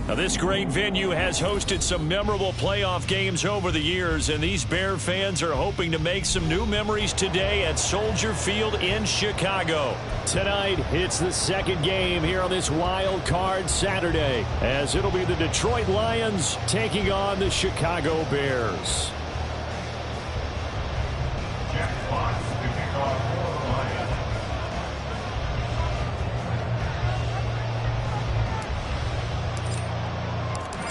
Now, this great venue has hosted some memorable playoff games over the years, and these Bear fans are hoping to make some new memories today at Soldier Field in Chicago. Tonight, it's the second game here on this Wild Card Saturday, as it'll be the Detroit Lions taking on the Chicago Bears. Jack Fox to kick off for the Lions.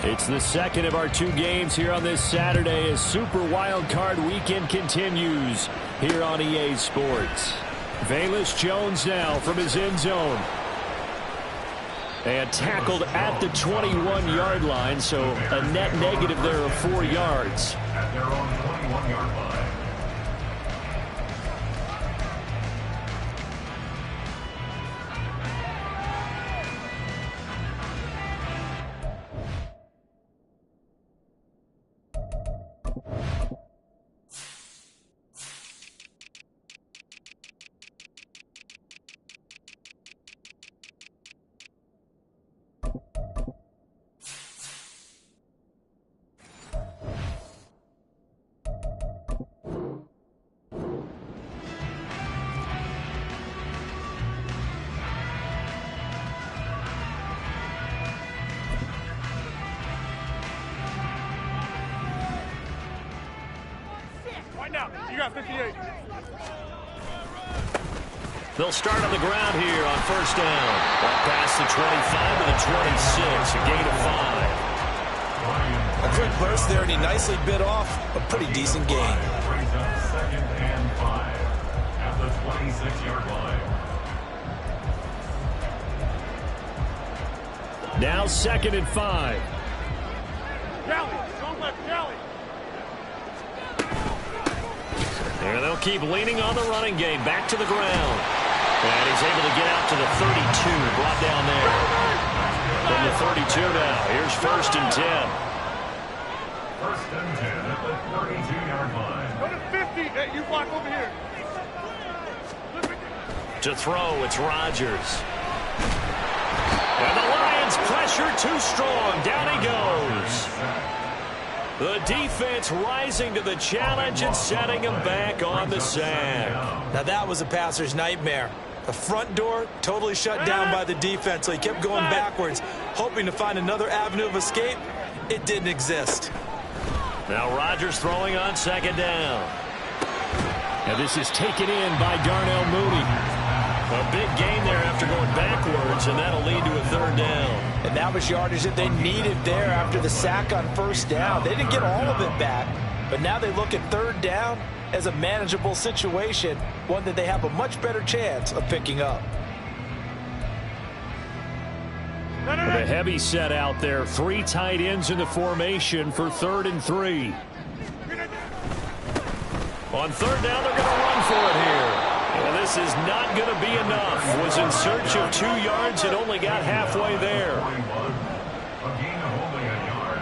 It's the second of our two games here on this Saturday as Super Wild Card Weekend continues here on EA Sports. Velus Jones now from his end zone. And tackled at the 21-yard line, so a net negative there of 4 yards. At their own 21-yard line. You got 58. They'll start on the ground here on first down. Ball past the 25 to the 26, a gain of 5. A quick burst there, and he nicely bit off a pretty decent gain. Brings up 2nd and 5 at the 26-yard line. Now 2nd and 5. Galley, don't let Galley. There they'll keep leaning on the running game. Back to the ground. And he's able to get out to the 32. Brought down there. From the 32 now. Here's 1st and 10. 1st and 10 at the 32-yard line. Go to 50. Hey, you block over here. To throw, it's Rodgers. And the Lions pressure too strong. Down he goes. The defense rising to the challenge and setting him back on the sack. Now that was a passer's nightmare. The front door totally shut down by the defense, so he kept going backwards, hoping to find another avenue of escape. It didn't exist. Now Rodgers throwing on 2nd down. And this is taken in by Darnell Mooney. A big gain there after going backwards, and that'll lead to a 3rd down. And that was yardage that they needed there after the sack on 1st down. They didn't get all of it back, but now they look at 3rd down as a manageable situation, one that they have a much better chance of picking up. With a heavy set out there, 3 tight ends in the formation for 3rd and 3. On 3rd down, they're going to run for it here. And this is not going to be enough. Was in search of 2 yards and only got halfway there. A gain of only a yard.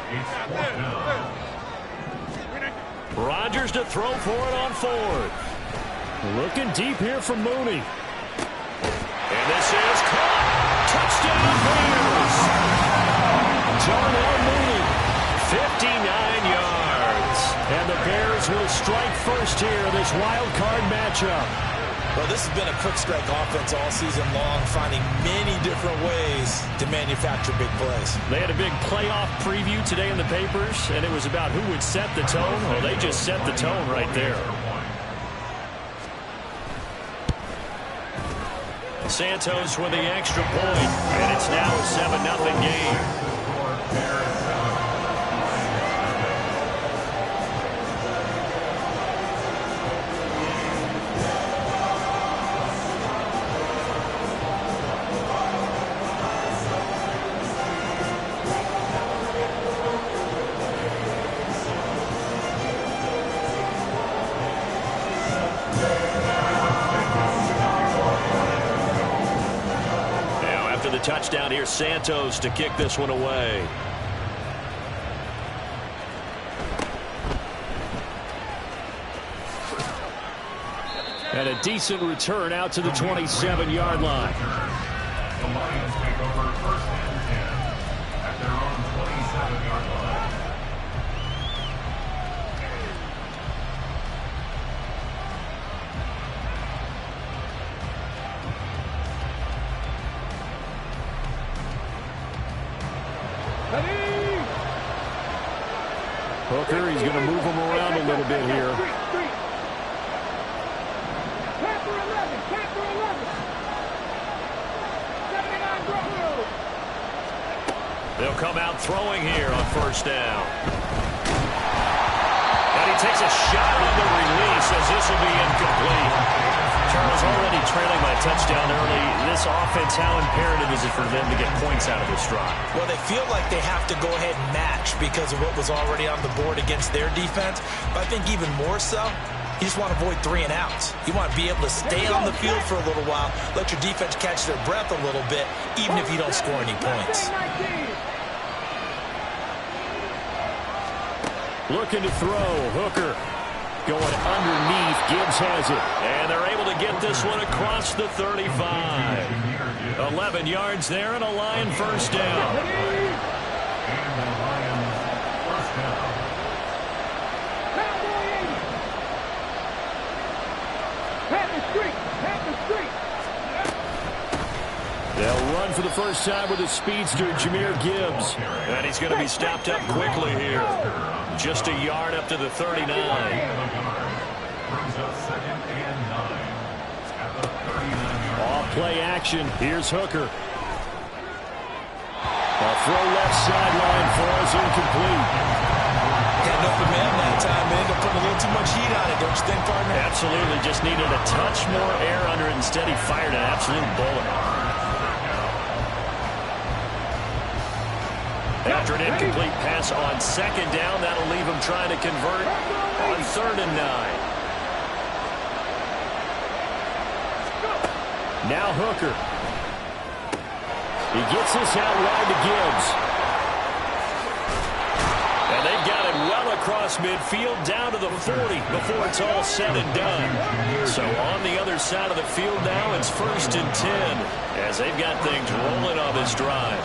It's 4th down. Rodgers to throw for it on 4th. Looking deep here from Mooney. And this is caught. Touchdown Bears. Darnell Mooney, 59 yards. And the Bears will strike first here in this wild card matchup. Well, this has been a quick strike offense all season long, finding many different ways to manufacture big plays. They had a big playoff preview today in the papers, and it was about who would set the tone. Well, they just set the tone right there. Santos with the extra point, and it's now a 7-0 game. Touchdown here, Santos to kick this one away. And a decent return out to the 27-yard line. The Lions take over 1st and 10 at Hooker, he's going to move him around a little bit here. They'll come out throwing here on first down. And he takes a shot on the release as this will be incomplete. Charles, already trailing by a touchdown early. This offense, how imperative is it for them to get points out of this drive? Well, they feel like they have to go ahead and match because of what was already on the board against their defense. But I think even more so, you just want to avoid 3 and outs. You want to be able to stay on the field for a little while, let your defense catch their breath a little bit, even if you don't score any points. Looking to throw. Hooker going underneath. Gibbs has it. And they're able to get this one across the 35. 11 yards there and a Lion first down. They'll run for the first time with a speedster, Jahmyr Gibbs. And he's going to be stopped up quickly here. Just a yard up to the 39. Off play action. Here's Hooker. A throw left sideline falls incomplete. Had an open man that time, man. They're putting a little too much heat on it, don't you think, partner? Absolutely. Just needed a touch more air under it. Instead, he fired an absolute bullet. After an incomplete pass on second down, that'll leave him trying to convert on 3rd and 9. Now Hooker. He gets this out wide to Gibbs. And they've got it well across midfield down to the 40 before it's all said and done. So on the other side of the field now, it's 1st and 10 as they've got things rolling on this drive.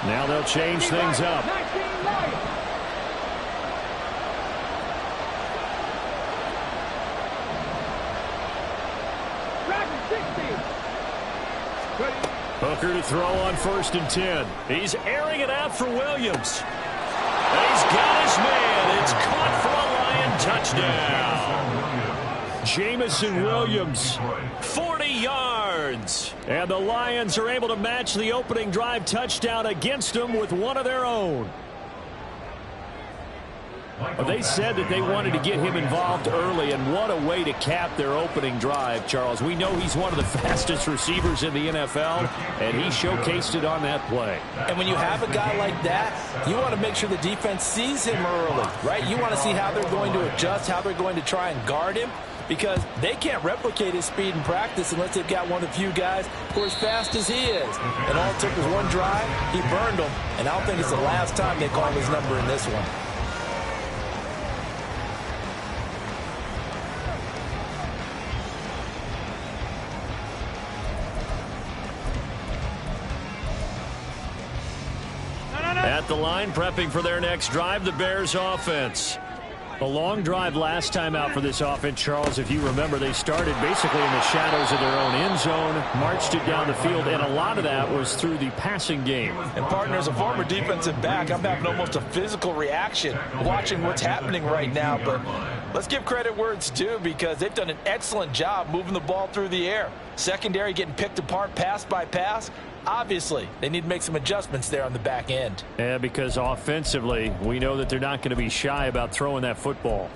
Now they'll change things up. Hooker to throw on 1st and 10. He's airing it out for Williams. And he's got his man. It's caught for a Lion touchdown. Jamison Williams, 40 yards. And the Lions are able to match the opening drive touchdown against them with one of their own. They said that they wanted to get him involved early, and what a way to cap their opening drive, Charles. We know he's one of the fastest receivers in the NFL, and he showcased it on that play. And when you have a guy like that, you want to make sure the defense sees him early, right? You want to see how they're going to adjust, how they're going to try and guard him, because they can't replicate his speed in practice unless they've got one of the few guys who are as fast as he is. And all it took was one drive. He burned them, and I don't think it's the last time they call his number in this one. At the line, prepping for their next drive, the Bears offense. A long drive last time out for this offense, Charles. If you remember, they started basically in the shadows of their own end zone, marched it down the field, and a lot of that was through the passing game. And, partner, as a former defensive back, I'm having almost a physical reaction watching what's happening right now. But let's give credit where it's due, because they've done an excellent job moving the ball through the air. Secondary getting picked apart pass by pass. Obviously, they need to make some adjustments there on the back end. Yeah, because offensively, we know that they're not going to be shy about throwing that football.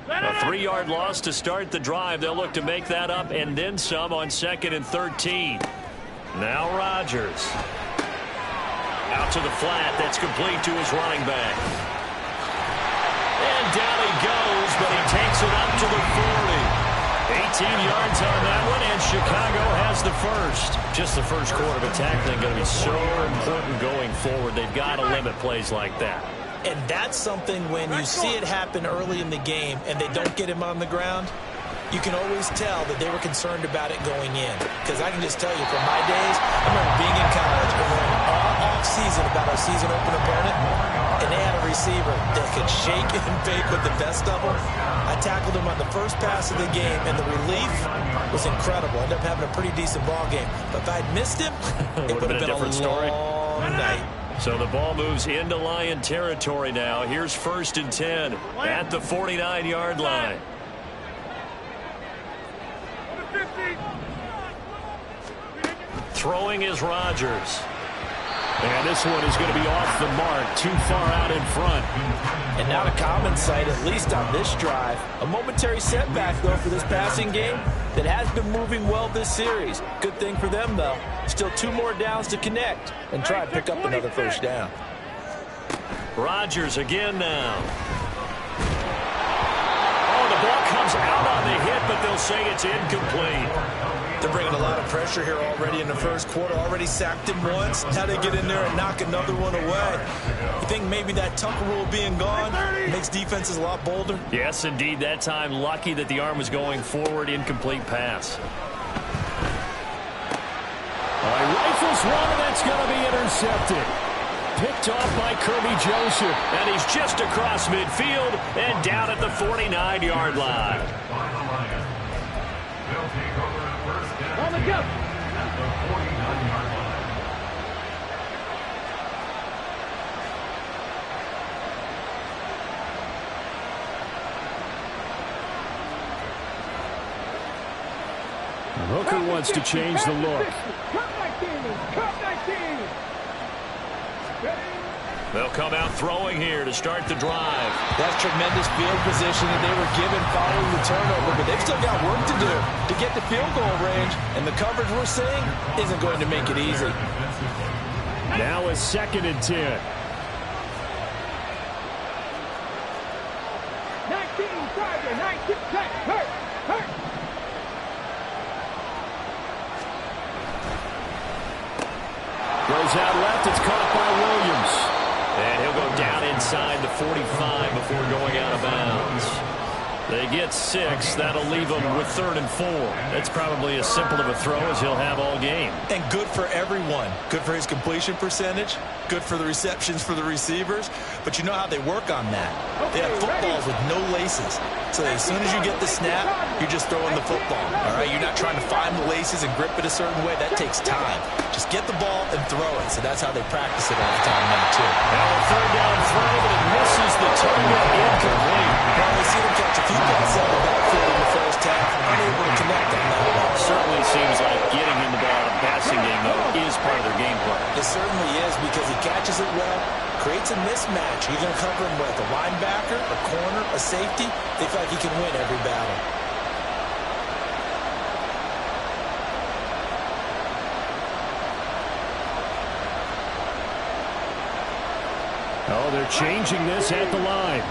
A 3-yard loss to start the drive. They'll look to make that up and then some on 2nd and 13. Now Rodgers. Out to the flat. That's complete to his running back. And down he goes, but he takes it up to the 40. 18 yards on that one, and Chicago has the first. Just the first quarter, but tackling going to be so important going forward. They've got to limit plays like that. And that's something when you see it happen early in the game and they don't get him on the ground, you can always tell that they were concerned about it going in. Because I can just tell you, from my days, I remember being in college and learning all off-season about our season open opponent, and they had a receiver that could shake and bake with the best of them. I tackled him on the first pass of the game, and the relief was incredible. I ended up having a pretty decent ball game. But if I'd missed him, it would have been a different story. Long night. So the ball moves into Lion territory now. Here's 1st and 10 at the 49-yard line. Throwing is Rodgers. And this one is going to be off the mark, too far out in front. And not a common sight, at least on this drive. A momentary setback, though, for this passing game that has been moving well this series. Good thing for them, though. Still 2 more downs to connect and try and pick up another 1st down. Rodgers again now. Oh, the ball comes out on the hit, but they'll say it's incomplete. They're bringing a lot of pressure here already in the 1st quarter. Already sacked him once. Now they get in there and knock another one away. You think maybe that Tucker rule being gone makes defenses a lot bolder? Yes, indeed. That time, lucky that the arm was going forward. Incomplete pass. He rifles one, and that's going to be intercepted. Picked off by Kirby Joseph. And he's just across midfield and down at the 49-yard line. On the go. At the 49-yard line. Hooker wants to change the look. They'll come out throwing here to start the drive. That's tremendous field position that they were given following the turnover, but they've still got work to do to get the field goal range, and the coverage we're seeing isn't going to make it easy. Now a 2nd and 10. 19, Tiger, 19, hurt. Goes out left. It's caught by Williams. And he'll go down inside the 45 before going out of bounds. They get 6. That'll leave them with 3rd and 4. That's probably as simple of a throw as he'll have all game. And good for everyone. Good for his completion percentage. Good for the receptions for the receivers. But you know how they work on that. They have footballs with no laces. So as soon as you get the snap, you're just throwing the football. All right, you're not trying to find the laces and grip it a certain way. That takes time. Just get the ball and throw it. So that's how they practice it all the time now, too. Now a 3rd down throw, but it misses the target. Incomplete. Well, we see them catch a few passes out of the backfield in the 1st half. Unable to connect on that one. Certainly seems like getting him the ball in the passing game, though, is part of their game plan. It certainly is, because he catches it well, creates a mismatch. You're going to cover him with a linebacker, a corner, a safety. They feel like he can win every battle. Oh, they're changing this at the line.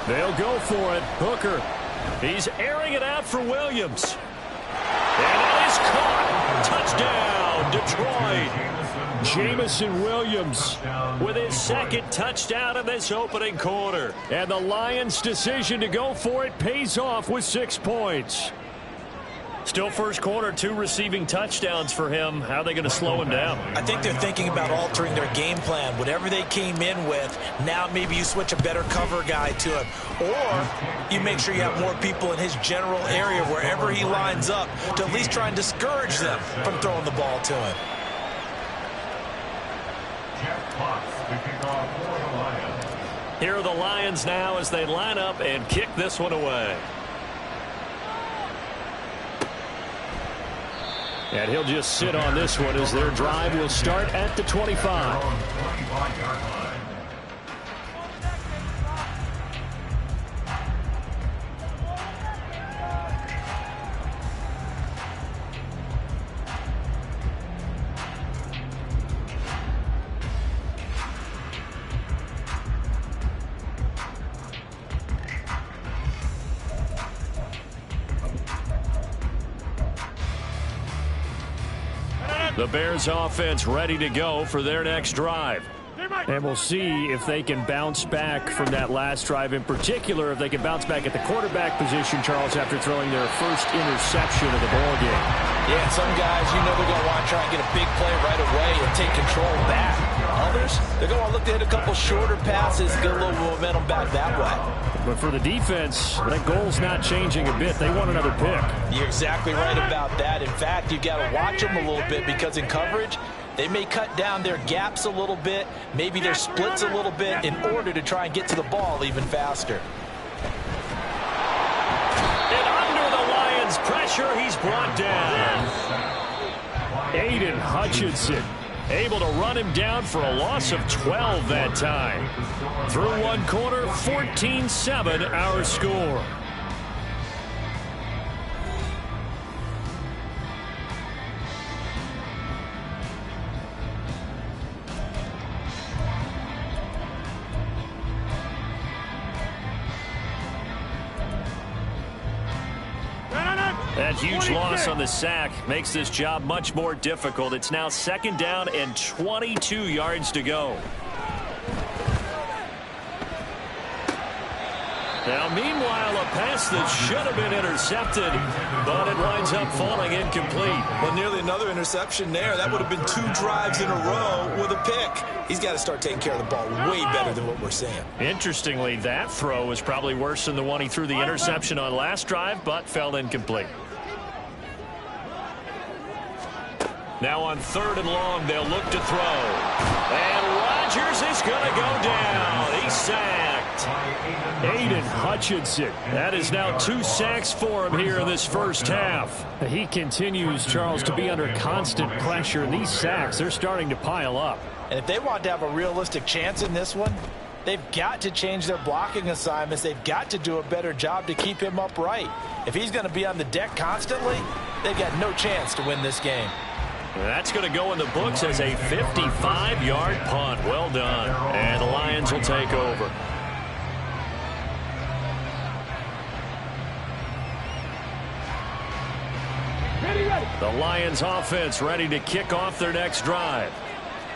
They'll go for it. Hooker. He's airing it out for Williams. And it is caught. Touchdown, Detroit. Jamison Williams with his 2nd touchdown in this opening quarter. And the Lions' decision to go for it pays off with 6 points. Still 1st quarter, 2 receiving touchdowns for him. How are they going to slow him down? I think they're thinking about altering their game plan. Whatever they came in with, now maybe you switch a better cover guy to him. Or you make sure you have more people in his general area wherever he lines up to at least try and discourage them from throwing the ball to him. Jeff Potts to kick off for the Lions. Here are the Lions now as they line up and kick this one away. And he'll just sit on this one as their drive will start at the 25. 25-yard line. The Bears offense ready to go for their next drive. And we'll see if they can bounce back from that last drive, in particular if they can bounce back at the quarterback position, Charles, after throwing their first interception of the ballgame. Yeah, and some guys, you know they're going to want to try and get a big play right away and take control back. Others, they're going to look to hit a couple shorter passes, get a little momentum back that way. But for the defense, that goal's not changing a bit. They want another pick. You're exactly right about that. In fact, you got to watch them a little bit because in coverage, they may cut down their gaps a little bit, maybe their splits a little bit in order to try and get to the ball even faster. And under the Lions' pressure, he's brought down. Aiden Hutchinson able to run him down for a loss of 12 that time. Through one quarter, 14-7 our score. That huge loss on the sack makes this job much more difficult. It's now 2nd down and 22 yards to go. Now, meanwhile, a pass that should have been intercepted, but it winds up falling incomplete. Well, nearly another interception there. That would have been 2 drives in a row with a pick. He's got to start taking care of the ball way better than what we're seeing. Interestingly, that throw was probably worse than the one he threw the interception on last drive, but fell incomplete. Now on 3rd and long, they'll look to throw. And Rodgers is going to go down. He's sacked. Aiden Hutchinson. That is now 2 sacks for him here in this first half. He continues, Charles, to be under constant pressure. And these sacks, they're starting to pile up. And if they want to have a realistic chance in this one, they've got to change their blocking assignments. They've got to do a better job to keep him upright. If he's going to be on the deck constantly, they've got no chance to win this game. That's going to go in the books as a 55-yard punt. Well done. And the Lions will take over. The Lions offense ready to kick off their next drive.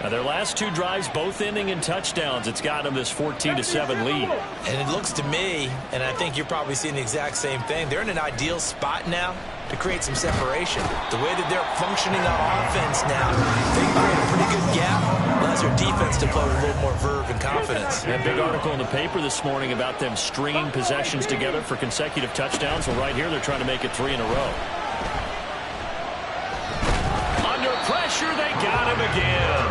Now, their last 2 drives, both ending in touchdowns. It's got them this 14-7 lead. And it looks to me, and I think you're probably seeing the exact same thing, they're in an ideal spot now to create some separation. The way that they're functioning on offense now, they create a pretty good gap. Allows their defense to play with a little more verve and confidence. A big article in the paper this morning about them stringing possessions together for consecutive touchdowns. Well, right here, they're trying to make it 3 in a row. Under pressure, they got him again.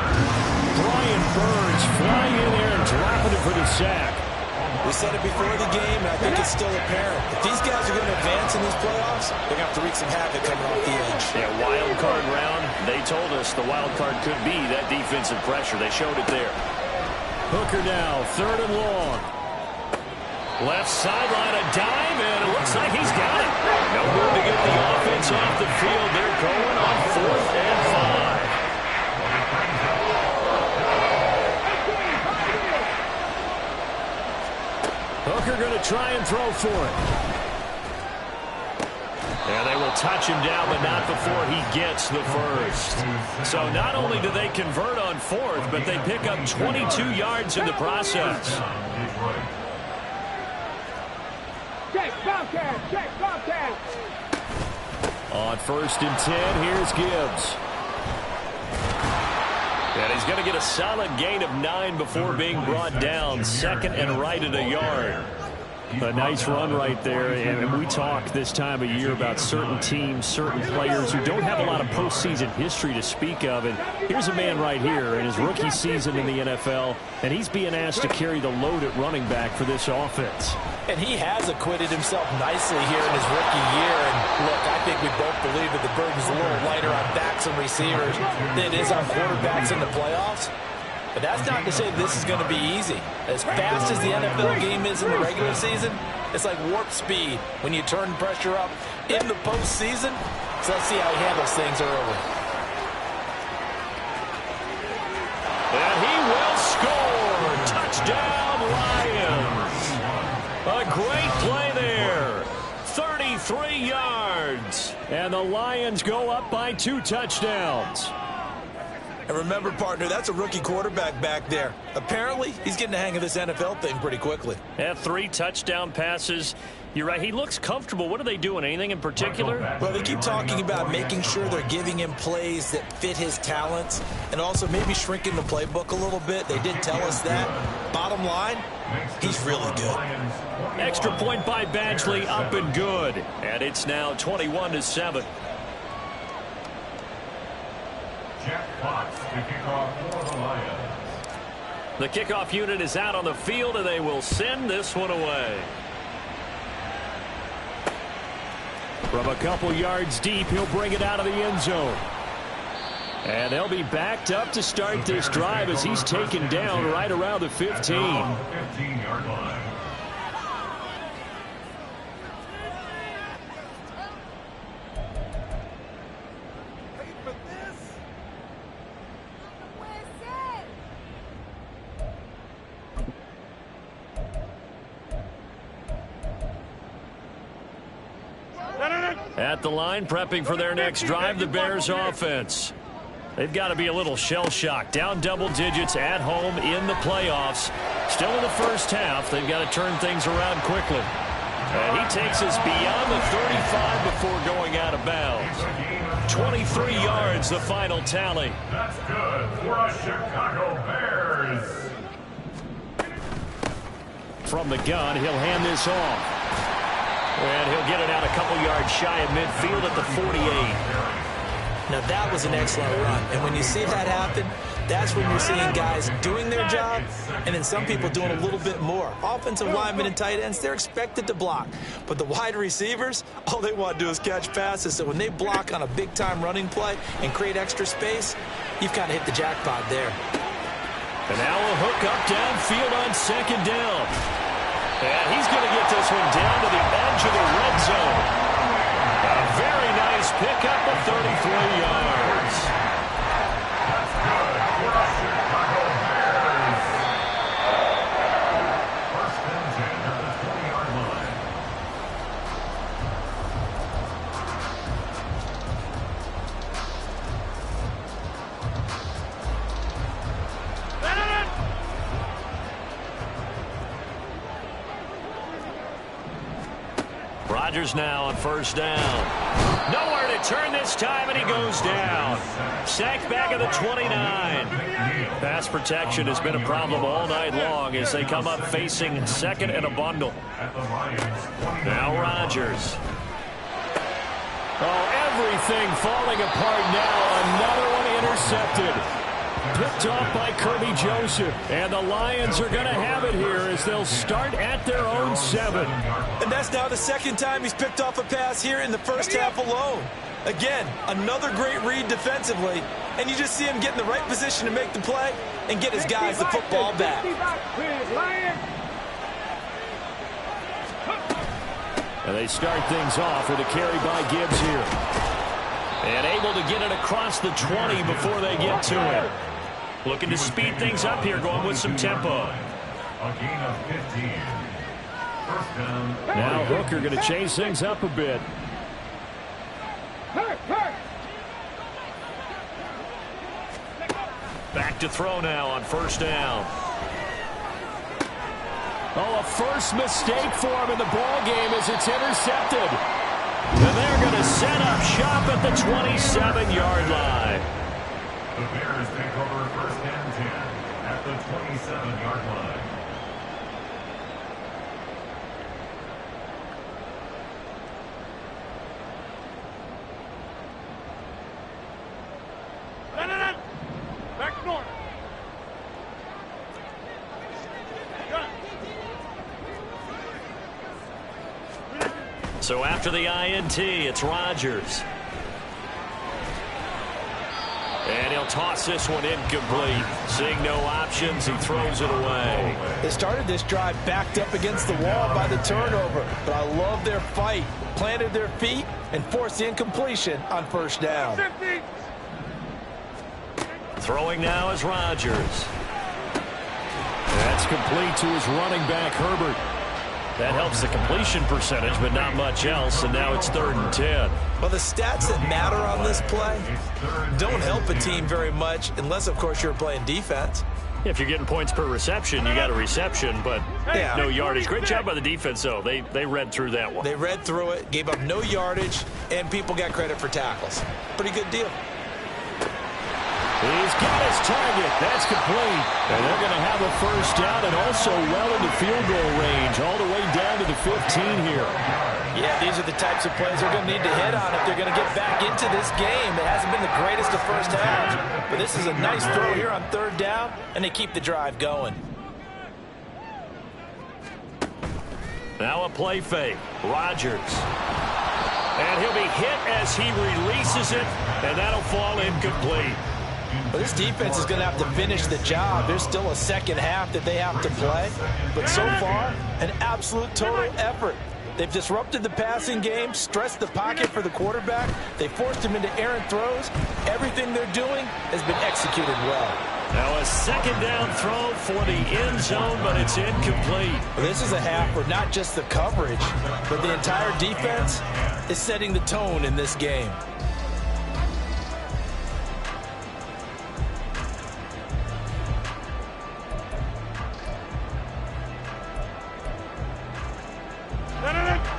Brian Burns flying in there and dropping it for the sack. We said it before the game, and I think it's still apparent. If these guys are going to advance in these playoffs, they're going to have to wreak some havoc coming off the edge. Yeah, wild card round. They told us the wild card could be that defensive pressure. They showed it there. Hooker now, 3rd and long. Left sideline, a dive, and it looks like he's got it. No room to get the offense off the field. They're going on 4th and 5. Hooker going to try and throw for it. And they will touch him down, but not before he gets the first. So not only do they convert on 4th, but they pick up 22 yards in the process. Check, Bobcat, check, Bobcat. On 1st and 10, here's Gibbs. And he's going to get a solid gain of 9 before being brought down. 2nd and right at a yard. A nice run right there, and we talk this time of year about certain teams, certain players who don't have a lot of postseason history to speak of, and here's a man right here in his rookie season in the NFL, and he's being asked to carry the load at running back for this offense. And he has acquitted himself nicely here in his rookie year, and look, I think we both believe that the burden's a little lighter on backs and receivers than it is on quarterbacks in the playoffs. But that's not to say this is going to be easy. As fast as the NFL game is in the regular season, it's like warp speed when you turn pressure up in the postseason. So let's see how he handles things early. And he will score. Touchdown, Lions. A great play there. 33 yards. And the Lions go up by 2 touchdowns. And remember, partner, that's a rookie quarterback back there. Apparently, he's getting the hang of this NFL thing pretty quickly. Yeah, 3 touchdown passes. You're right. He looks comfortable. What are they doing? Anything in particular? Well, they keep talking about making sure they're giving him plays that fit his talents and also maybe shrinking the playbook a little bit. They did tell us that. Bottom line, he's really good. Extra point by Badgley, up and good. And it's now 21-7. Jack Fox to kick off for the Lions. The kickoff unit is out on the field, and they will send this one away. From a couple yards deep, he'll bring it out of the end zone. And they'll be backed up to start this drive as he's taken down right around the 15. 15-yard line. At the line, prepping for their next drive, the Bears offense. They've got to be a little shell-shocked. Down double digits at home in the playoffs. Still in the first half. They've got to turn things around quickly. And he takes us beyond the 35 before going out of bounds. 23 yards, the final tally. That's good for the Chicago Bears. From the gun, he'll hand this off. And he'll get it out a couple yards shy of midfield at the 48. Now, that was an excellent run. And when you see that happen, that's when you're seeing guys doing their job and then some people doing a little bit more. Offensive linemen and tight ends, they're expected to block. But the wide receivers, all they want to do is catch passes. So when they block on a big-time running play and create extra space, you've kind of hit the jackpot there. And now a hook up downfield on second down. And he's going to get this one down to the edge of the red zone. A very nice pickup of 33 yards. That's good for the Chicago Bears. First and 10 at the 20-yard line. Rodgers now on first down. Nowhere to turn this time, and he goes down. Sacked back at the 29. Pass protection has been a problem all night long as they come up facing second and a bundle. Now Rodgers. Oh, everything falling apart now. Another one intercepted. Picked off by Kirby Joseph. And the Lions are going to have it here as they'll start at their own 7. And that's now the second time he's picked off a pass here in the first half alone. Again, another great read defensively. And you just see him get in the right position to make the play and get his guys the football back. And they start things off with a carry by Gibbs here. And able to get it across the 20 before they get to it. Looking to speed things up here, going with some tempo. A gain of 15. First down. Now Hooker going to change things up a bit. Back to throw now on first down. Oh, a first mistake for him in the ball game as it's intercepted. And they're going to set up shop at the 27-yard line. The Bears take over first and 10 at the 27-yard line. Back north. So after the INT, it's Rodgers. And he'll toss this one incomplete. Seeing no options, he throws it away. They started this drive backed up against the wall by the turnover, but I love their fight. Planted their feet and forced the incompletion on first down. Throwing now is Rodgers. That's complete to his running back, Herbert. That helps the completion percentage, but not much else, and now it's 3rd and 10. Well, the stats that matter on this play don't help a team very much unless, of course, you're playing defense. If you're getting points per reception, you got a reception, but no yardage. Great job by the defense, though. They read through that one. They read through it, gave up no yardage, and people got credit for tackles. Pretty good deal. He's got his target. That's complete. And they're going to have a first down and also well into field goal range, all the way down to the 15 here. Yeah, these are the types of plays they're going to need to hit on if they're going to get back into this game. It hasn't been the greatest of first halves, but this is a nice throw here on 3rd down, and they keep the drive going. Now a play fake. Rodgers. And he'll be hit as he releases it, and that'll fall incomplete. But this defense is going to have to finish the job. There's still a second half that they have to play. But so far, an absolute total effort. They've disrupted the passing game, stressed the pocket for the quarterback. They forced him into errant throws. Everything they're doing has been executed well. Now a second down throw for the end zone, but it's incomplete. Well, this is a half where not just the coverage, but the entire defense is setting the tone in this game.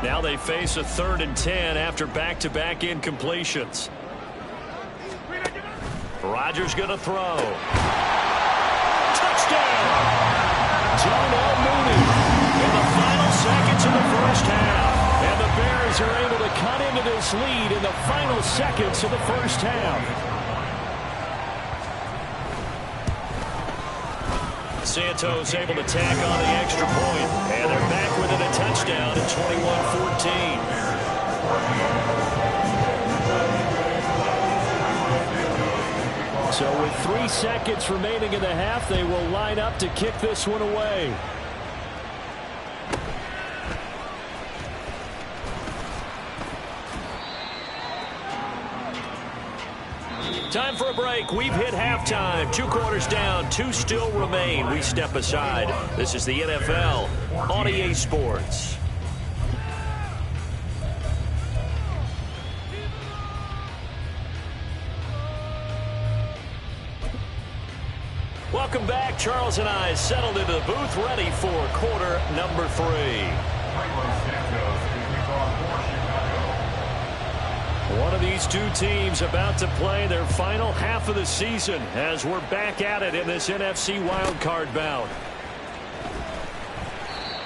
Now they face a 3rd and 10 after back-to-back incompletions. Rodgers going to throw. Touchdown! Darnell Mooney in the final seconds of the first half. And the Bears are able to cut into this lead in the final seconds of the first half. Santos able to tack on the extra point, and they're back within a touchdown at 21-14. So with 3 seconds remaining in the half, they will line up to kick this one away. Time for a break. We've hit halftime. 2 quarters down. 2 still remain. We step aside. This is the NFL on EA Sports. Welcome back. Charles and I settled into the booth, ready for quarter number 3. One of these two teams about to play their final half of the season as we're back at it in this NFC wildcard bout.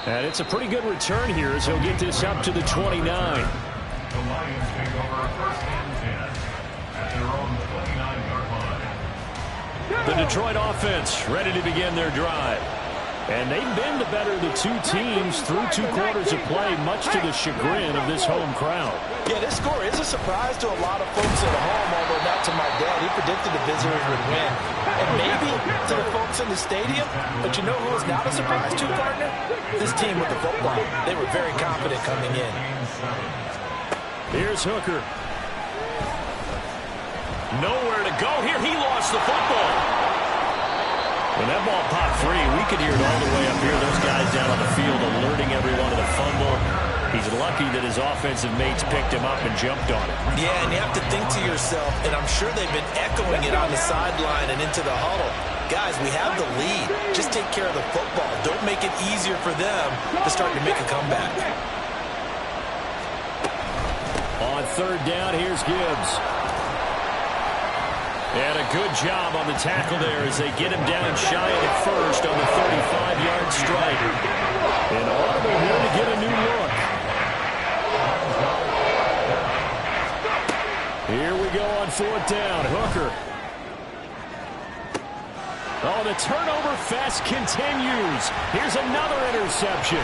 And it's a pretty good return here as he'll get this up to the 29. The Lions take over 1st and 10 at their own 29-yard line. The Detroit offense ready to begin their drive. And they've been the better of the 2 teams through 2 quarters of play, much to the chagrin of this home crowd. Yeah, this score is a surprise to a lot of folks at home, although not to my dad. He predicted the visitors would win. And maybe to the folks in the stadium, but you know who is not a surprise to, partner? This team with the football. They were very confident coming in. Here's Hooker. Nowhere to go here. He lost the football. When that ball popped free, we could hear it all the way up here. Those guys down on the field alerting everyone to the fumble. He's lucky that his offensive mates picked him up and jumped on it. Yeah, and you have to think to yourself, and I'm sure they've been echoing it on the sideline and into the huddle. Guys, we have the lead. Just take care of the football. Don't make it easier for them to start to make a comeback. On 3rd down, here's Gibbs. And a good job on the tackle there as they get him down shy of the first on the 35-yard strike. And Audible here to get a new look. Here we go on 4th down. Hooker. Oh, the turnover fest continues. Here's another interception.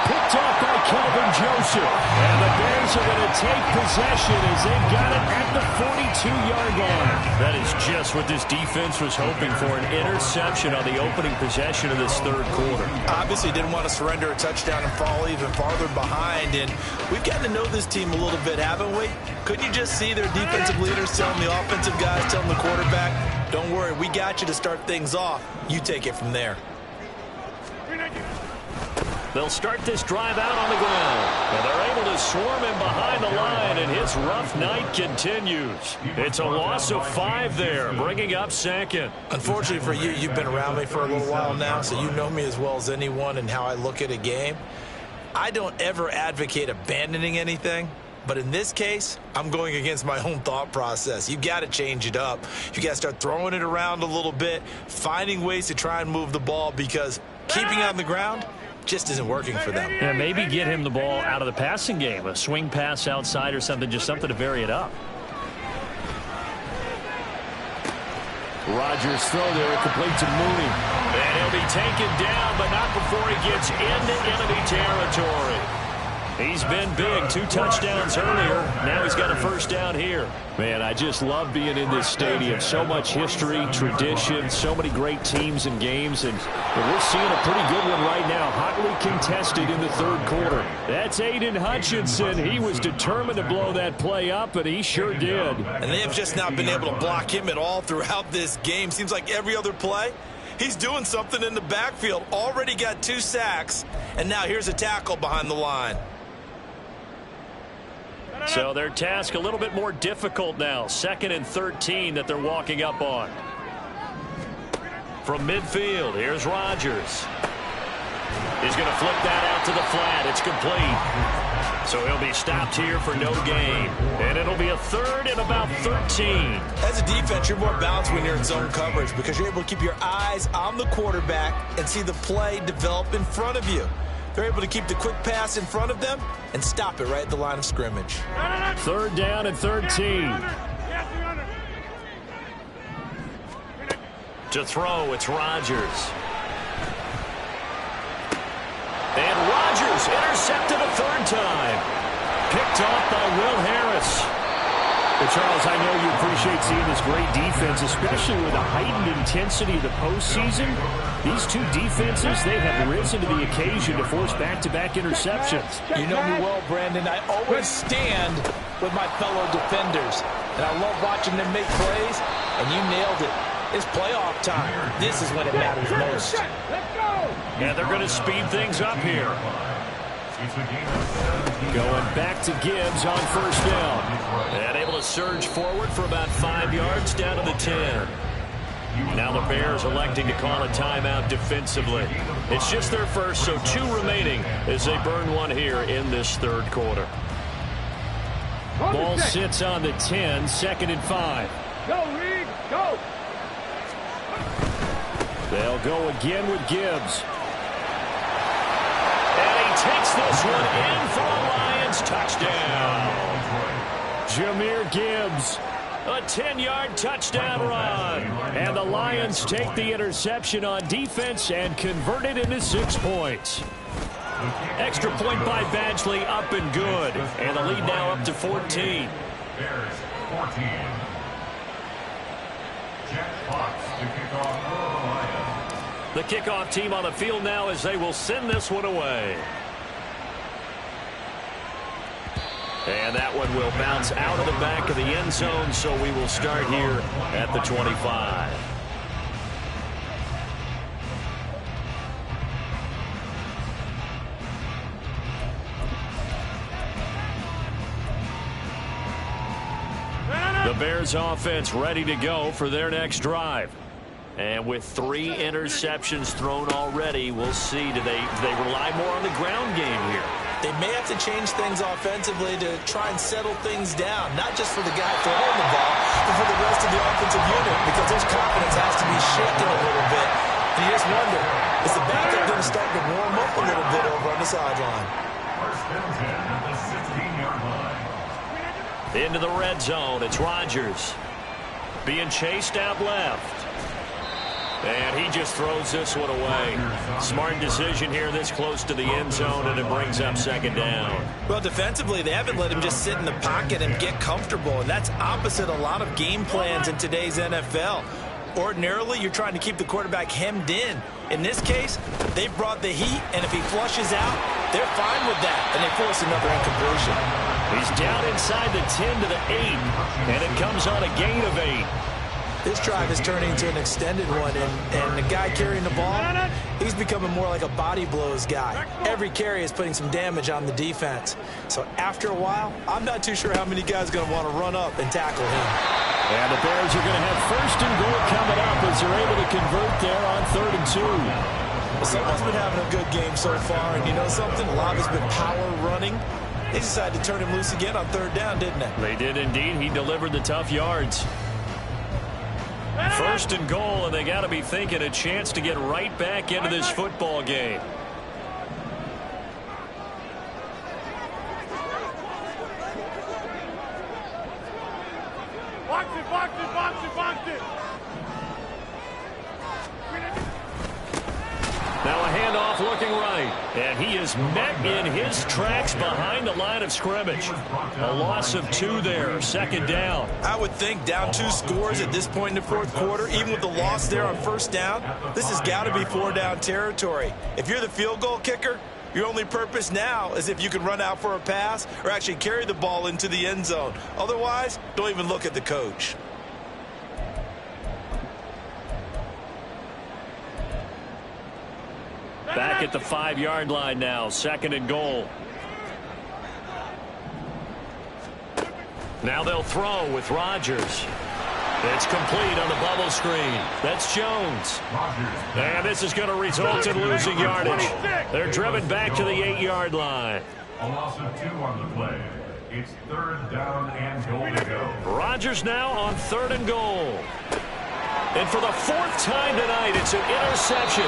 Picked off by Kelvin Joseph. And the Bears are going to take possession as they've got it at the 42-yard line. That is just what this defense was hoping for, an interception on the opening possession of this 3rd quarter. Obviously didn't want to surrender a touchdown and fall even farther behind. And we've gotten to know this team a little bit, haven't we? Couldn't you just see their defensive leaders telling the offensive guys, telling the quarterback, don't worry, we got you to start things off. You take it from there. They'll start this drive out on the ground. And they're able to swarm him behind the line, and his rough night continues. It's a loss of 5 there, bringing up second. Unfortunately for you, you've been around me for a little while now, so you know me as well as anyone and how I look at a game. I don't ever advocate abandoning anything. But in this case, I'm going against my own thought process. You got to change it up. You got to start throwing it around a little bit, finding ways to try and move the ball, because keeping it on the ground just isn't working for them. Yeah, maybe get him the ball out of the passing game, a swing pass outside or something, just something to vary it up. Rodgers throw there, complete to Mooney. And he'll be taken down, but not before he gets into enemy territory. He's been big, 2 touchdowns earlier. Now he's got a first down here. Man, I just love being in this stadium. So much history, tradition, so many great teams and games. And we're seeing a pretty good one right now, hotly contested in the third quarter. That's Aiden Hutchinson. He was determined to blow that play up, and he sure did. And they have just not been able to block him at all throughout this game. Seems like every other play, he's doing something in the backfield. Already got 2 sacks, and now here's a tackle behind the line. So their task a little bit more difficult now. 2nd and 13 that they're walking up on. From midfield, here's Rodgers. He's going to flip that out to the flat. It's complete. So he'll be stopped here for no gain. And it'll be a 3rd and about 13. As a defense, you're more balanced when you're in zone coverage because you're able to keep your eyes on the quarterback and see the play develop in front of you. They're able to keep the quick pass in front of them and stop it right at the line of scrimmage. 3rd down and 13. To throw, it's Rodgers. And Rodgers intercepted a 3rd time. Picked off by Will Harris. Well, Charles, I know you appreciate seeing this great defense, especially with the heightened intensity of the postseason. These 2 defenses, they have risen to the occasion to force back-to-back interceptions. You know me well, Brandon. I always stand with my fellow defenders. And I love watching them make plays, and you nailed it. It's playoff time. This is when it matters most. And they're going to speed things up here. Going back to Gibbs on 1st down. And able to surge forward for about 5 yards down to the 10. Now the Bears electing to call a timeout defensively. It's just their first, so 2 remaining as they burn one here in this 3rd quarter. Ball sits on the 10, 2nd and 5. Go, Reed, go! They'll go again with Gibbs. And he takes this one in for a Lions touchdown. Jahmyr Gibbs. A 10-yard touchdown run. And the Lions take the interception on defense and convert it into 6 points. Extra point by Badgley, up and good. And the lead now up to 14. Bears 14. Jack Fox to kick off for the Lions. The kickoff team on the field now as they will send this one away. And that one will bounce out of the back of the end zone, so we will start here at the 25. The Bears offense ready to go for their next drive. And with 3 interceptions thrown already, we'll see. Do they rely more on the ground game here? They may have to change things offensively to try and settle things down, not just for the guy throwing the ball, but for the rest of the offensive unit, because his confidence has to be shaken a little bit. And you just wonder, is the backup going to start to warm up a little bit over on the sideline? First and 10 at the 16-yard line. Into the red zone, it's Rodgers. Being chased out left. And he just throws this one away. Smart decision here this close to the end zone, and it brings up 2nd down. Well, defensively, they haven't let him just sit in the pocket and get comfortable, and that's opposite a lot of game plans in today's NFL. Ordinarily, you're trying to keep the quarterback hemmed in. In this case, they brought the heat, and if he flushes out, they're fine with that, and they force another incompletion. He's down inside the 10 to the 8, and it comes on a gain of 8. This drive is turning into an extended one, and the guy carrying the ball, he's becoming more like a body blows guy. Every carry is putting some damage on the defense. So after a while, I'm not too sure how many guys are going to want to run up and tackle him. And the Bears are going to have first and goal coming up as they're able to convert there on 3rd and 2. Well, someone's been having a good game so far, and you know something? A lot has been power running. They decided to turn him loose again on 3rd down, didn't they? They did indeed. He delivered the tough yards. First and goal, and they got to be thinking a chance to get right back into this football game. Box it, box it, box it, box it. Now a handoff looking right. And he is met in his tracks behind the line of scrimmage. A loss of 2 there. 2nd down. I would think down 2 scores at this point in the 4th quarter, even with the loss there on 1st down, this has got to be 4-down territory. If you're the field goal kicker, your only purpose now is if you can run out for a pass or actually carry the ball into the end zone. Otherwise, don't even look at the coach. Back at the 5-yard line now. 2nd and goal. Now they'll throw with Rodgers. It's complete on the bubble screen. That's Jones. And this is going to result in losing yardage. They're driven back to the 8-yard line. A loss of 2 on the play. It's 3rd down and goal to go. Rodgers now on 3rd and goal. And for the 4th time tonight, it's an interception.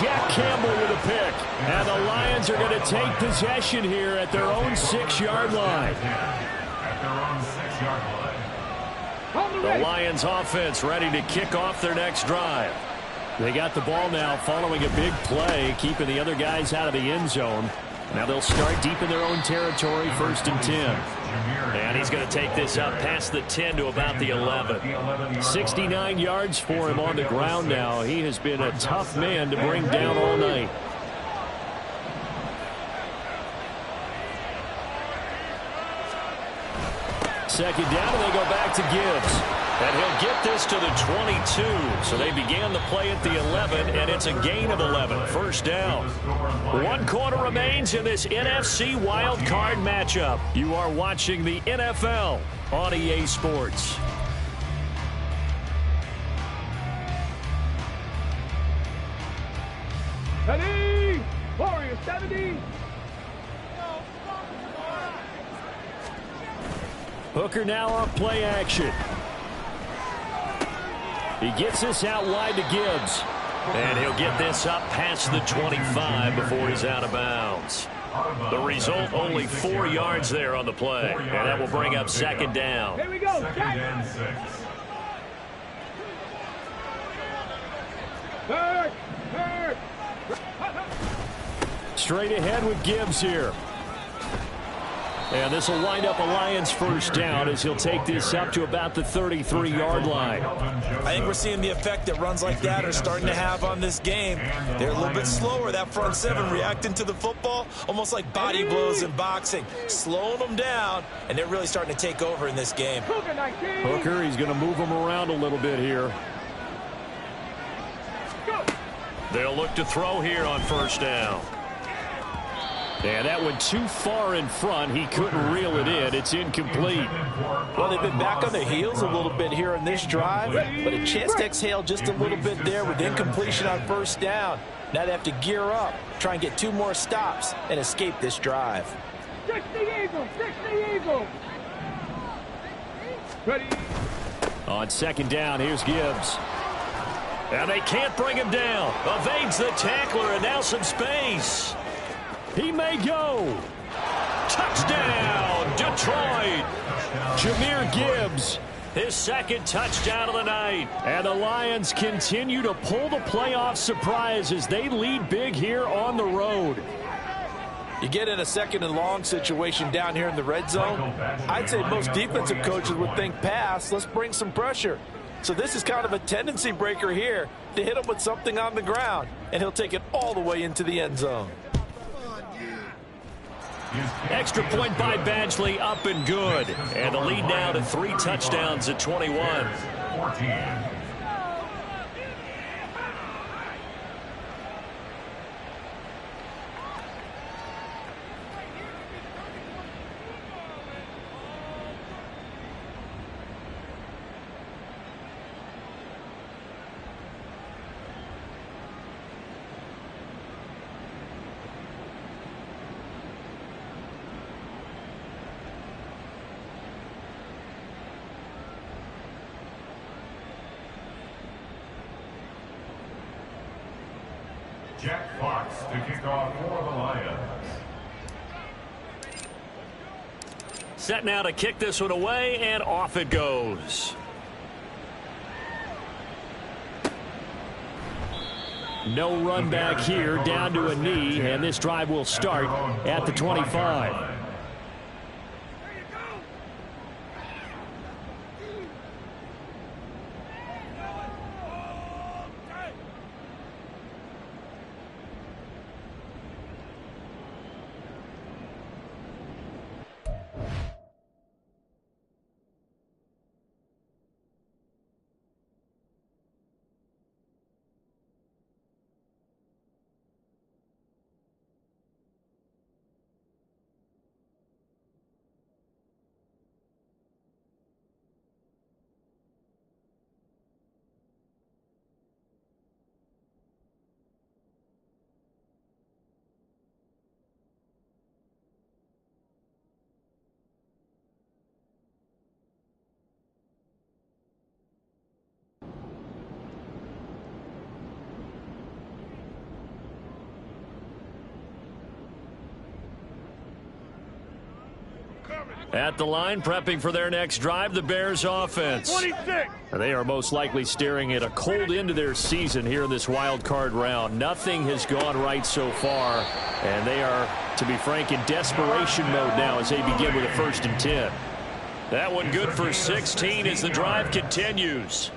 Jack Campbell with a pick. And the Lions are going to take possession here at their own 6-yard line. At their own 6-yard line. The Lions offense ready to kick off their next drive. They got the ball now following a big play, keeping the other guys out of the end zone. Now they'll start deep in their own territory, 1st and 10. And he's going to take this up past the 10 to about the 11. 69 yards for him on the ground now. He has been a tough man to bring down all night. Second down, and they go back to Gibbs. And he'll get this to the 22. So they began the play at the 11, and it's a gain of 11. 1st down. 1 quarter remains in this NFC Wild Card matchup. You are watching the NFL on EA Sports. Ready? Warriors 70. Hooker now off play action. He gets this out wide to Gibbs. And he'll get this up past the 25 before he's out of bounds. The result, only 4 yards there on the play. And that will bring up 2nd down. Here we go. 2nd and 6. Third. Straight ahead with Gibbs here. And this will wind up a Lions 1st down as he'll take this up to about the 33-yard line. I think we're seeing the effect that runs like that are starting to have on this game. They're a little bit slower, that front 7 reacting to the football, almost like body blows in boxing, slowing them down, and they're really starting to take over in this game. Hooker, he's going to move him around a little bit here. They'll look to throw here on 1st down. And that went too far in front. He couldn't reel it in. It's incomplete. Well, they've been back on their heels a little bit here in this drive, but a chance to exhale just a little bit there with incompletion on 1st down. Now they have to gear up, try and get 2 more stops, and escape this drive. 60 Eagles, 60 Eagles. Ready? On 2nd down, here's Gibbs. And they can't bring him down. Evades the tackler, and now some space. He may go. Touchdown, Detroit. Jahmyr Gibbs, his 2nd touchdown of the night. And the Lions continue to pull the playoff surprise as they lead big here on the road. You get in a 2nd and long situation down here in the red zone, I'd say most defensive coaches would think pass, let's bring some pressure. So this is kind of a tendency breaker here to hit him with something on the ground, and he'll take it all the way into the end zone. Extra point by Badgley, up and good. And the lead now to 3 touchdowns at 21. 14. Jack Fox to kick off for the Lions. Set now to kick this one away, and off it goes. No run back here, down to a knee, and this drive will start at the 25. At the line, prepping for their next drive, the Bears offense. 26. They are most likely staring at a cold end to their season here in this wild card round. Nothing has gone right so far, and they are, to be frank, in desperation mode now as they begin with a 1st and 10. That one good for 16 as the drive continues.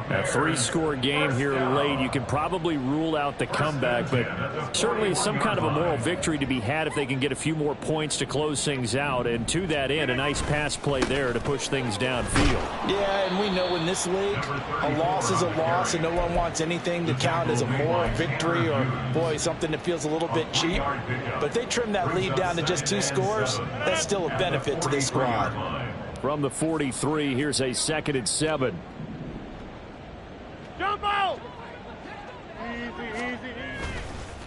A 3-score game here late. You can probably rule out the comeback, but certainly some kind of a moral victory to be had if they can get a few more points to close things out. And to that end, a nice pass play there to push things downfield. Yeah, and we know in this league, a loss is a loss, and no one wants anything to count as a moral victory or, boy, something that feels a little bit cheap. But if they trim that lead down to just 2 scores, that's still a benefit to this squad. From the 43, here's a 2nd and 7. Jump out. Easy, easy, easy.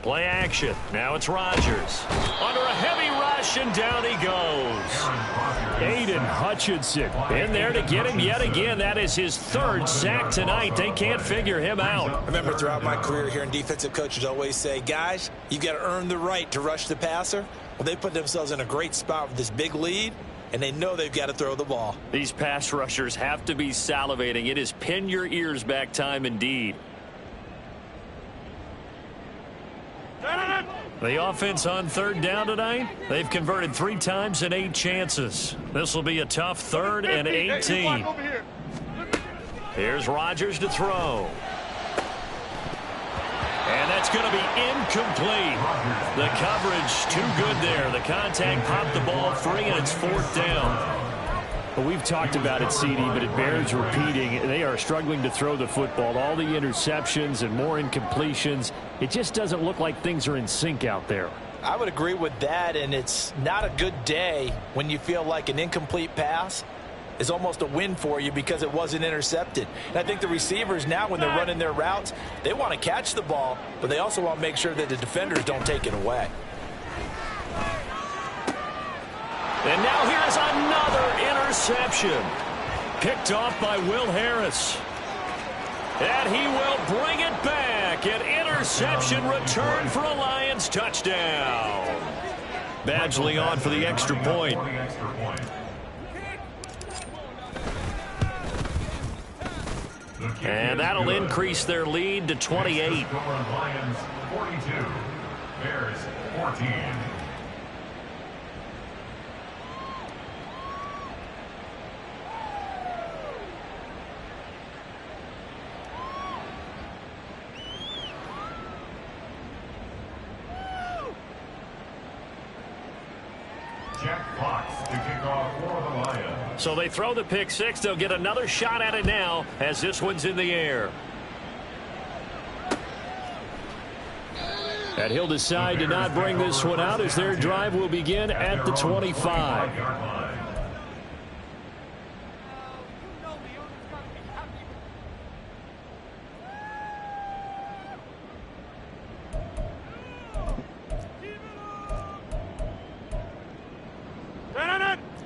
Play action. Now it's Rodgers. Under a heavy rush, and down he goes. Aiden Hutchinson in there to get him yet again. That is his 3rd sack tonight. They can't figure him out. I remember throughout my career here in defensive coaches always say, guys, you got to earn the right to rush the passer. Well, they put themselves in a great spot with this big lead, and they know they've got to throw the ball. These pass rushers have to be salivating. It is pin your ears back time indeed. The offense on 3rd down tonight, they've converted 3 times in 8 chances. This will be a tough 3rd and 18. Here's Rodgers to throw. And that's going to be incomplete. The coverage too good there. The contact popped the ball free, and it's 4th down. Well, we've talked about it, CD, but it bears repeating. They are struggling to throw the football. All the interceptions and more incompletions. It just doesn't look like things are in sync out there. I would agree with that, and it's not a good day when you feel like an incomplete pass is almost a win for you because it wasn't intercepted. And I think the receivers now, when they're running their routes, they want to catch the ball, but they also want to make sure that the defenders don't take it away. And now here's another interception. Picked off by Will Harris. And he will bring it back. An interception return for a Lions touchdown. Badgley on for the extra point. And that'll increase their lead to 28. Lions 42, Bears 14. Jack Fox to kick off for the Lions. So they throw the pick six. They'll get another shot at it now as this one's in the air. And he'll decide to not bring this one out as their drive will begin at the 25.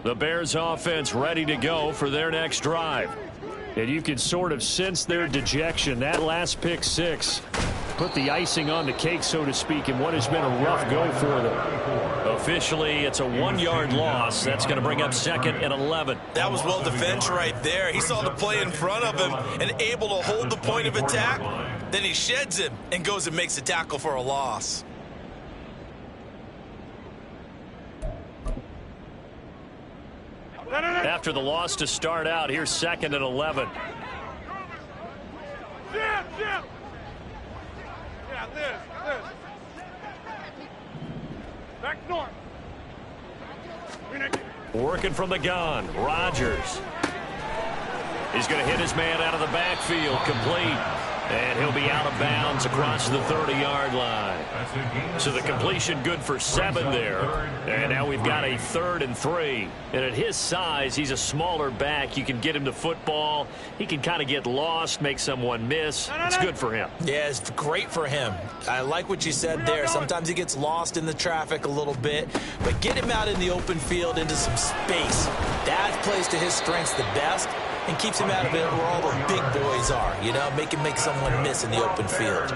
The Bears offense ready to go for their next drive. And you can sort of sense their dejection. That last pick six put the icing on the cake, so to speak, in what has been a rough go for them. Officially, it's a 1-yard loss. That's going to bring up 2nd and 11. That was well defended right there. He saw the play in front of him and able to hold the point of attack. Then he sheds him and goes and makes a tackle for a loss. After the loss to start out, here's 2nd and 11. Yeah, this. Back north. Working from the gun, Rodgers. He's going to hit his man out of the backfield, complete. And he'll be out of bounds across the 30-yard line. So the completion good for 7 there. And now we've got a 3rd and 3. And at his size, he's a smaller back. You can get him to football. He can kind of get lost, make someone miss. It's good for him. Yeah, it's great for him. I like what you said there. Sometimes he gets lost in the traffic a little bit. But get him out in the open field into some space. That plays to his strengths the best. And keeps him out of it where all the big boys are, you know, make someone miss in the open field.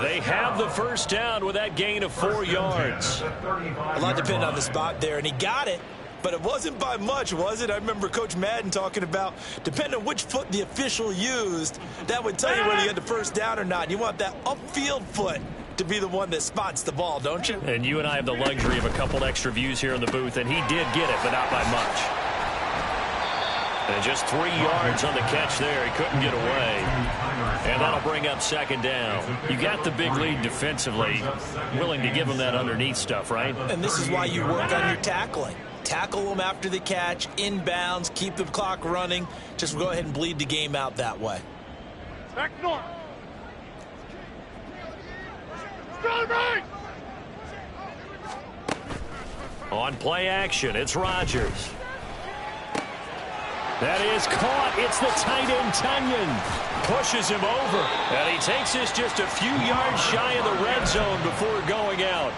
They have the first down with that gain of 4 yards. A lot depended on the spot there, and he got it, but it wasn't by much, was it? I remember Coach Madden talking about, depending on which foot the official used, that would tell you whether you had the first down or not. You want that upfield foot to be the one that spots the ball, don't you? And you and I have the luxury of a couple extra views here in the booth, and he did get it, but not by much. And just 3 yards on the catch there. He couldn't get away. And that'll bring up 2nd down. You got the big lead defensively. Willing to give him that underneath stuff, right? And this is why you work on your tackling. Tackle them after the catch, inbounds, keep the clock running. Just go ahead and bleed the game out that way. Back north. Right. On play action, it's Rodgers. That is caught. It's the tight end, Tunyon. Pushes him over. And he takes this just a few yards shy of the red zone before going out.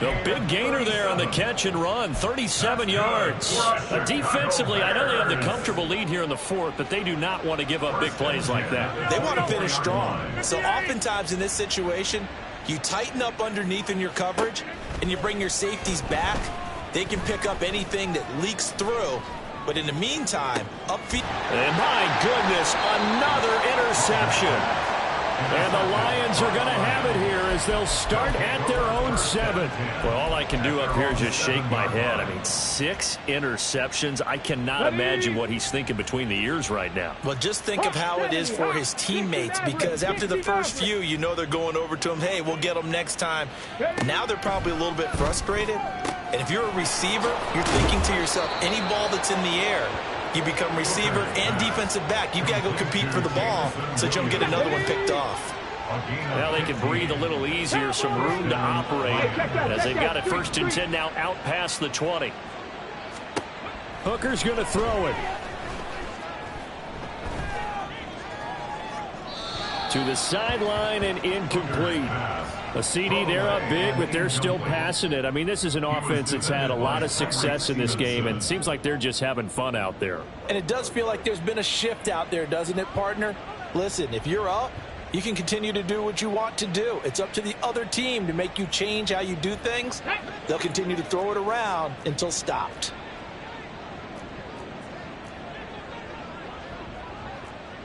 The big gainer there on the catch and run, 37 yards. Defensively, I know they have the comfortable lead here in the 4th, but they do not want to give up big plays like that. They want to finish strong. So oftentimes in this situation, you tighten up underneath in your coverage, and you bring your safeties back. They can pick up anything that leaks through. But in the meantime, upfield. And my goodness, another interception. And the Lions are going to have it here as they'll start at their own 7. Well, all I can do up here is just shake my head. I mean, 6 interceptions. I cannot imagine what he's thinking between the ears right now. Well, just think of how it is for his teammates, because after the first few, you know they're going over to him, hey, we'll get them next time. Now they're probably a little bit frustrated. And if you're a receiver, you're thinking to yourself, any ball that's in the air, you become receiver and defensive back. You've got to go compete for the ball so that you don't get another one picked off. Now they can breathe a little easier, some room to operate as they've got it 1st and 10 now out past the 20. Hooker's going to throw it. To the sideline and incomplete. A CD, they're up big, but they're still passing it. I mean, this is an offense that's had a lot of success in this game, and it seems like they're just having fun out there. And it does feel like there's been a shift out there, doesn't it, partner? Listen, if you're up, you can continue to do what you want to do. It's up to the other team to make you change how you do things. They'll continue to throw it around until stopped.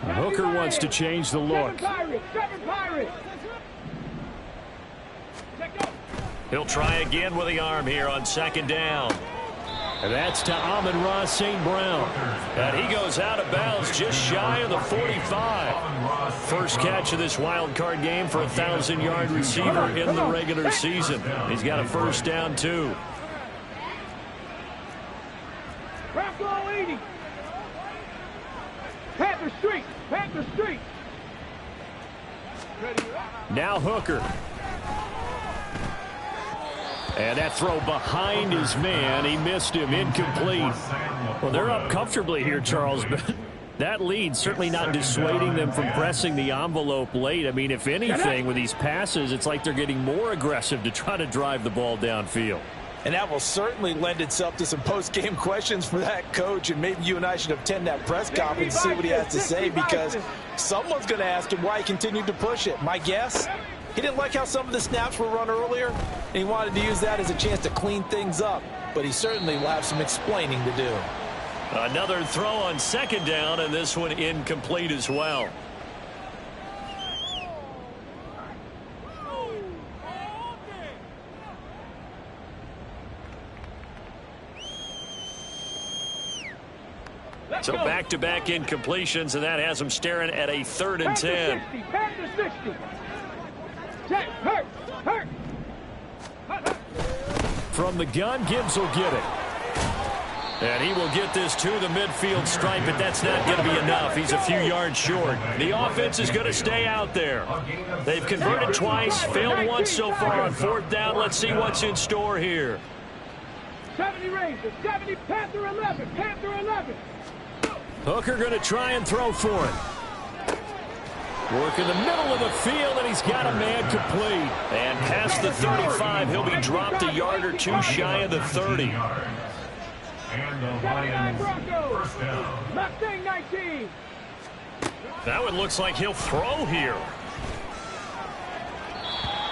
Hooker wants to change the look. He'll try again with the arm here on 2nd down. And that's to Amon-Ra St. Brown. And he goes out of bounds just shy of the 45. First catch of this wild card game for a 1,000-yard receiver in the regular season. He's got a first down, too. Now Hooker. And that throw behind his man. He missed him. Incomplete. Well, they're up comfortably here, Charles, but that lead certainly not dissuading them from pressing the envelope late. I mean, if anything, with these passes, it's like they're getting more aggressive to try to drive the ball downfield. And that will certainly lend itself to some post-game questions for that coach, and maybe you and I should attend that press conference and see what he has to say, because someone's going to ask him why he continued to push it. My guess, he didn't like how some of the snaps were run earlier, and he wanted to use that as a chance to clean things up, but he certainly will have some explaining to do. Another throw on second down, and this one incomplete as well. So back-to-back incompletions, and that has them staring at a 3rd and 10. From the gun, Gibbs will get it. And he will get this to the midfield stripe, but that's not going to be enough. He's a few yards short. The offense is going to stay out there. They've converted twice, failed once so far on 4th down. Let's see what's in store here. 70 Rangers, 70 Panther 11, Panther 11. Hooker going to try and throw for it. Work in the middle of the field, and he's got a man complete. And past the 35, he'll be dropped a yard or two shy of the 30. And the Lions first down. Mustang 19. That one looks like he'll throw here.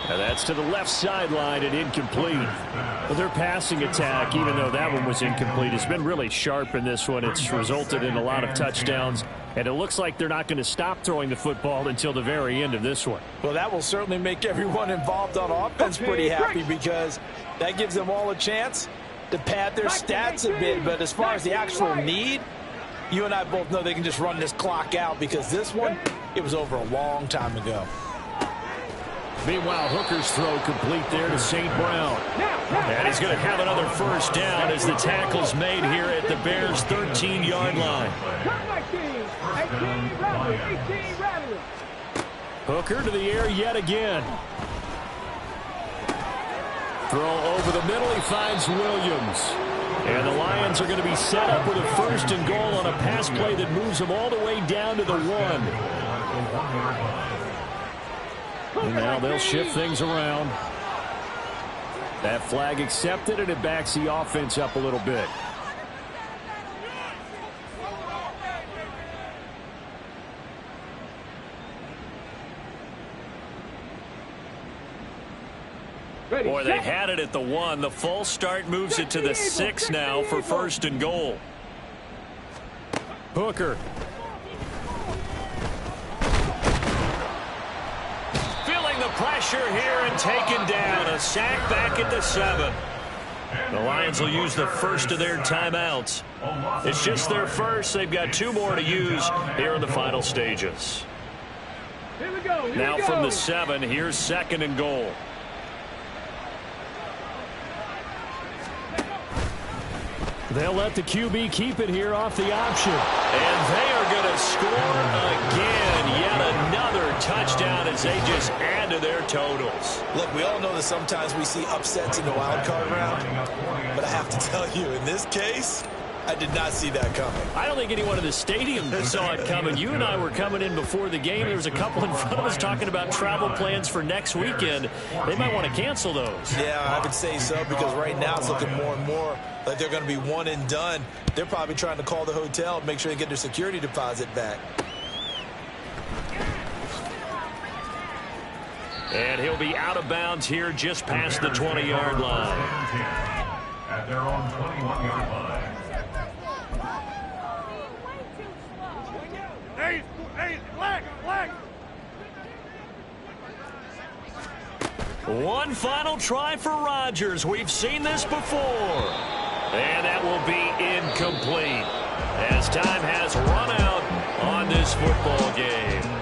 And that's to the left sideline and incomplete. Well, their passing attack, even though that one was incomplete, has been really sharp in this one. It's resulted in a lot of touchdowns, and it looks like they're not going to stop throwing the football until the very end of this one. Well, that will certainly make everyone involved on offense pretty happy, because that gives them all a chance to pad their stats a bit. But as far as the actual need, you and I both know they can just run this clock out, because this one, it was over a long time ago. Meanwhile, Hooker's throw complete there to St. Brown. And he's going to have another first down as the tackle's made here at the Bears' 13-yard line. Hooker to the air yet again. Throw over the middle. He finds Williams. And the Lions are going to be set up with a 1st and goal on a pass play that moves them all the way down to the 1. And now they'll shift things around. That flag accepted, and it backs the offense up a little bit. Boy, they had it at the 1. The false start moves it to the 6 now for 1st and goal. Hooker. Feeling the pressure here and taken down. A sack back at the 7. The Lions will use the first of their timeouts. It's just their first. They've got 2 more to use here in the final stages. Now from the 7, here's 2nd and goal. They'll let the QB keep it here off the option. And they are going to score again. Yet another touchdown as they just add to their totals. Look, we all know that sometimes we see upsets in the wild card round. But I have to tell you, in this case, I did not see that coming. I don't think anyone in the stadium saw it coming. You and I were coming in before the game. There was a couple in front of us talking about travel plans for next weekend. They might want to cancel those. Yeah, I would say so, because right now it's looking more and more like they're going to be one and done. They're probably trying to call the hotel and make sure they get their security deposit back. And he'll be out of bounds here just past the 20-yard line. At their own 21-yard line. Hey, flag. One final try for Rodgers. We've seen this before. And that will be incomplete as time has run out on this football game.